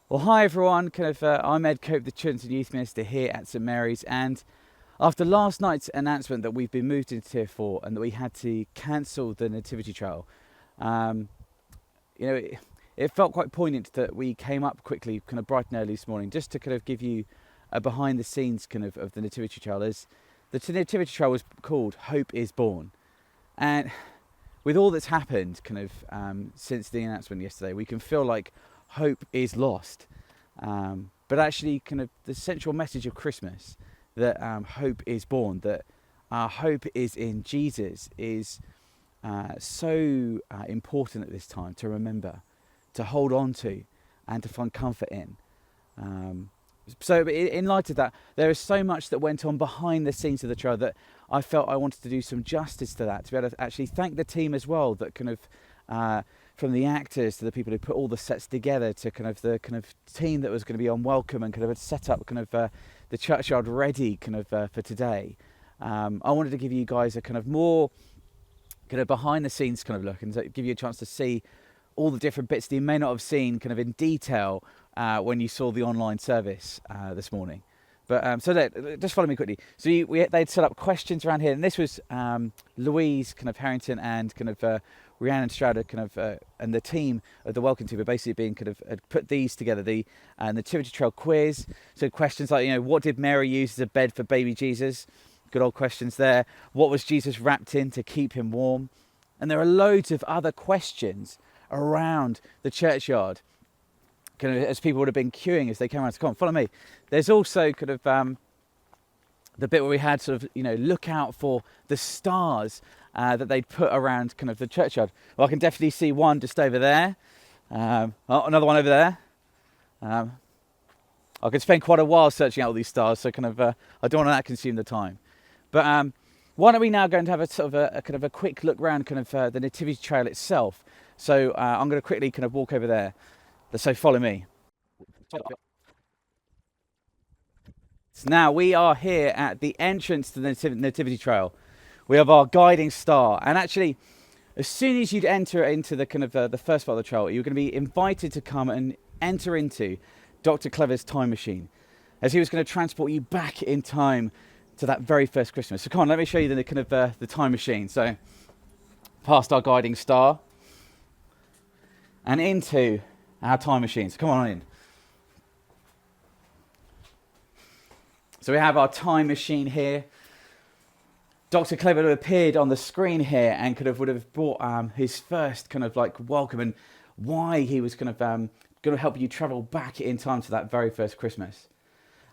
Well, hi everyone. I'm Ed Cope, the Children's and Youth Minister here at St Mary's, and after last night's announcement that we've been moved into Tier 4 and that we had to cancel the Nativity Trail, um, you know, it felt quite poignant that we came up quickly, kind of bright and early this morning, just to kind of give you a behind the scenes of the Nativity Trail. As the Nativity Trail was called Hope is Born, and with all that's happened since the announcement yesterday, we can feel like hope is lost. But actually, the central message of Christmas, that hope is born, that our hope is in Jesus, is so important at this time to remember, to hold on to, and to find comfort in. So in light of that, there is so much that went on behind the scenes of the trial that I felt I wanted to do some justice to that, to be able to actually thank the team as well, that from the actors to the people who put all the sets together, to the team that was going to be on welcome and had set up the churchyard ready for today. I wanted to give you guys a more behind the scenes look, and give you a chance to see all the different bits that you may not have seen in detail when you saw the online service this morning. But just follow me quickly. So they'd set up questions around here, and this was Louise Harrington and Rhiannon Stroud and the team of the Welcome Team are basically being had put these together, the Nativity Trail quiz. So questions like, what did Mary use as a bed for baby Jesus? Good old questions there. What was Jesus wrapped in to keep him warm? And there are loads of other questions around the churchyard, as people would have been queuing as they came around to come on, follow me. There's also the bit where we had look out for the stars that they'd put around the churchyard. Well, I can definitely see one just over there. Another one over there. I could spend quite a while searching out all these stars, so I don't want to consume the time. But why don't we now go and have a quick look around the Nativity Trail itself. So I'm going to quickly walk over there. So follow me. So now we are here at the entrance to the Nativity Trail. We have our guiding star, and actually, as soon as you'd enter into the the first part of the trail, you're going to be invited to come and enter into Dr. Clever's time machine, as he was going to transport you back in time to that very first Christmas. So come on, let me show you the time machine. So past our guiding star and into our time machine. So come on in. So we have our time machine here. Dr. Clever would have appeared on the screen here and would have brought his first welcome, and why he was going to help you travel back in time to that very first Christmas.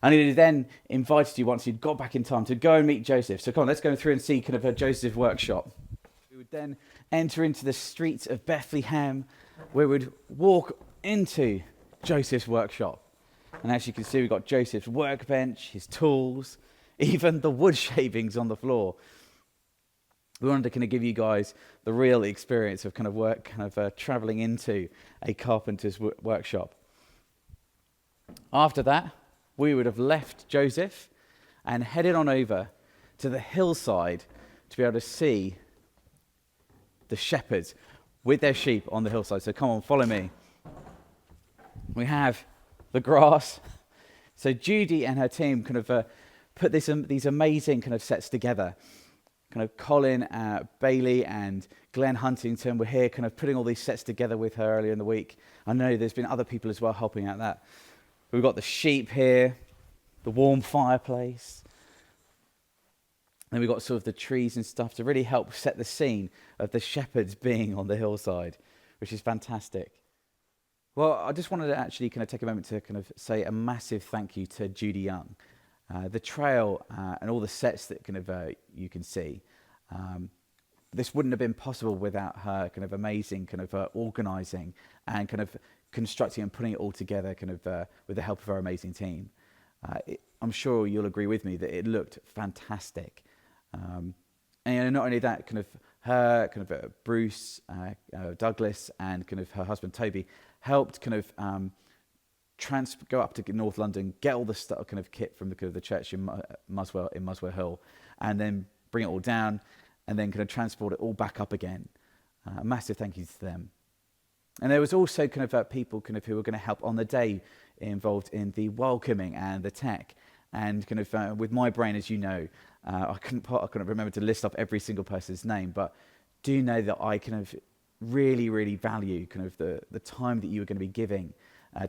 And he then invited you, once you'd got back in time, to go and meet Joseph. So come on, let's go through and see Joseph's workshop. We would then enter into the streets of Bethlehem, where we'd walk into Joseph's workshop. And as you can see, we've got Joseph's workbench, his tools, even the wood shavings on the floor. We wanted to give you guys the real experience of traveling into a carpenter's workshop. After that, we would have left Joseph and headed on over to the hillside to be able to see the shepherds with their sheep on the hillside. So come on, follow me. We have the grass. So Judy and her team put these amazing sets together. Colin, Bailey and Glenn Huntington were here putting all these sets together with her earlier in the week. I know there's been other people as well helping out that. We've got the sheep here, the warm fireplace. Then we've got the trees and stuff to really help set the scene of the shepherds being on the hillside, which is fantastic. Well, I just wanted to actually take a moment to say a massive thank you to Judy Young. The trail and all the sets that you can see. This wouldn't have been possible without her amazing organising and constructing and putting it all together with the help of our amazing team. I'm sure you'll agree with me that it looked fantastic. And not only that, her, Bruce, Douglas, and her husband Toby helped go up to North London, get all the stuff, kit from the church in Muswell Hill, and then bring it all down, and then transport it all back up again. A massive thank you to them. And there was also kind of people kind of who were going to help on the day involved in the welcoming and the tech. And kind of with my brain, as you know, I couldn't remember to list off every single person's name, but do know that I kind of really, really value kind of the time that you were going to be giving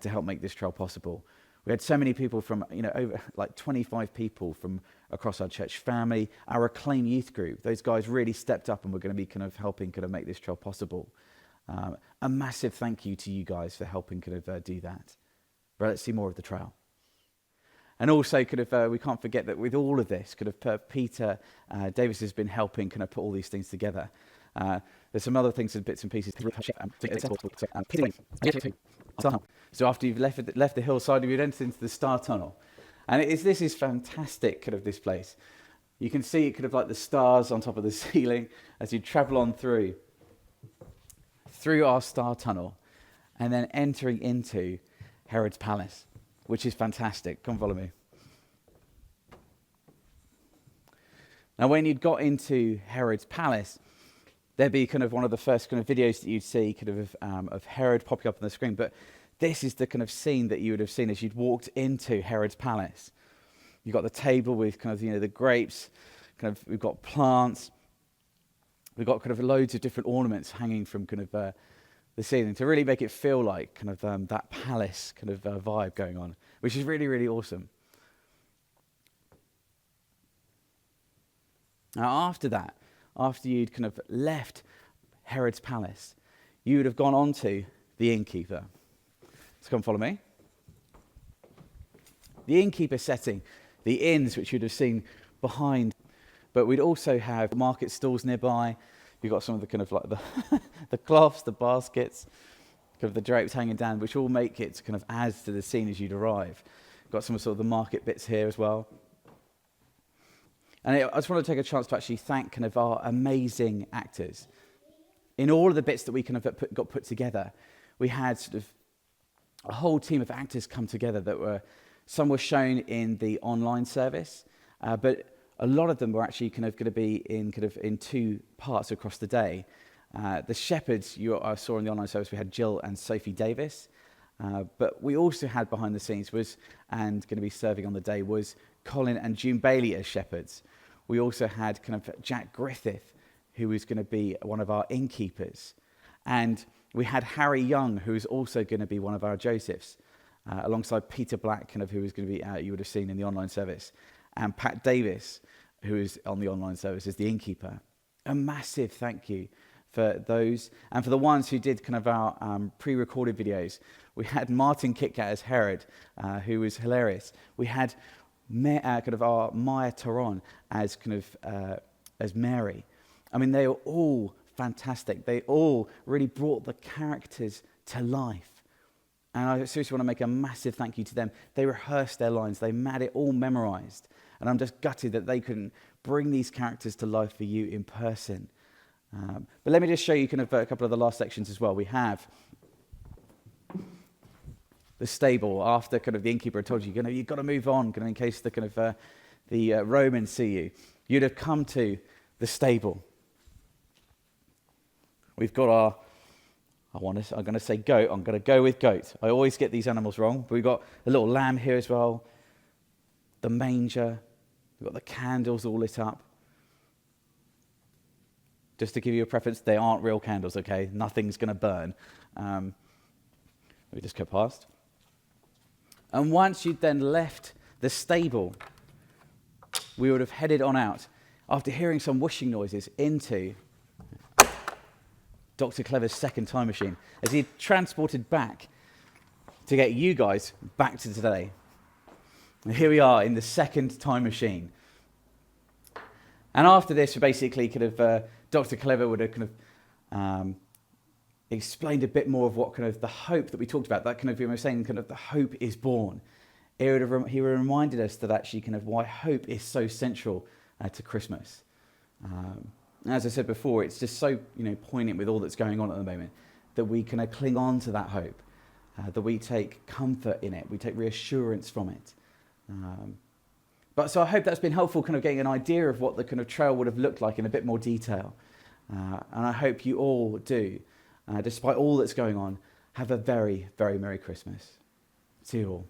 to help make this trail possible. We had so many people from, over like 25 people from across our church family, our Acclaim youth group. Those guys really stepped up and were going to be kind of helping kind of make this trail possible. A massive thank you to you guys for helping kind of do that. But let's see more of the trail. And also, kind of, we can't forget that with all of this, kind of Peter Davis has been helping kind of put all these things together. There's some other things and bits and pieces. So after you've left the hillside, you've entered into the Star Tunnel. And this is fantastic, kind of this place. You can see kind of like the stars on top of the ceiling as you travel on through our Star Tunnel and then entering into Herod's Palace, which is fantastic. Come follow me. Now, when you'd got into Herod's Palace, there'd be kind of one of the first kind of videos that you'd see kind of Herod popping up on the screen. But this is the kind of scene that you would have seen as you'd walked into Herod's Palace. You've got the table with kind of, the grapes, kind of, we've got plants, we've got kind of loads of different ornaments hanging from kind of the ceiling to really make it feel like kind of that palace kind of vibe going on, which is really, really awesome. Now, after you'd kind of left Herod's Palace, you would have gone on to the innkeeper. So come follow me. The innkeeper setting, the inns which you'd have seen behind, but we'd also have market stalls nearby. You've got some of the kind of like the cloths, the baskets, kind of the drapes hanging down, which all make it kind of adds to the scene as you'd arrive. Got some of sort of the market bits here as well. And I just want to take a chance to actually thank kind of our amazing actors. In all of the bits that we kind of got put together, we had sort of a whole team of actors come together some were shown in the online service, but a lot of them were actually kind of going to be in two parts across the day. The shepherds I saw in the online service, we had Jill and Sophie Davis, but we also had behind the scenes and going to be serving on the day was Colin and June Bailey as shepherds. We also had kind of Jack Griffith, who was going to be one of our innkeepers. And we had Harry Young, who was also going to be one of our Josephs, alongside Peter Black, kind of who was going to be, you would have seen in the online service, and Pat Davis, who is on the online service as the innkeeper. A massive thank you for those. And for the ones who did kind of our pre-recorded videos, we had Martin Kitcat as Herod, who was hilarious. We had kind of our Maya Taron as kind of as Mary. I mean, they were all fantastic. They all really brought the characters to life. And I seriously want to make a massive thank you to them. They rehearsed their lines. They had it all memorized. And I'm just gutted that they couldn't bring these characters to life for you in person. But let me just show you kind of a couple of the last sections as well. We have the stable. After kind of the innkeeper had told you, you've got to move on, kind of in case the kind of the Romans see you. You'd have come to the stable. We've got I'm going to say goat. I'm going to go with goat. I always get these animals wrong. But we've got a little lamb here as well. The manger. We've got the candles all lit up. Just to give you a preference, they aren't real candles, okay? Nothing's going to burn. Let me just go past. And once you'd then left the stable, we would have headed on out, after hearing some whooshing noises, into Dr. Clever's second time machine, as he transported back to get you guys back to today. And here we are in the second time machine. And after this, basically, Dr. Clever would have kind of explained a bit more of what kind of the hope that we talked about. That kind of, we were saying, kind of the hope is born. He would have reminded us that actually kind of why hope is so central to Christmas. As I said before, it's just so poignant with all that's going on at the moment that we kind of cling on to that hope, that we take comfort in it, we take reassurance from it. But so I hope that's been helpful, kind of getting an idea of what the kind of trail would have looked like in a bit more detail. And I hope you all do despite all that's going on, have a very, very Merry Christmas. See you all.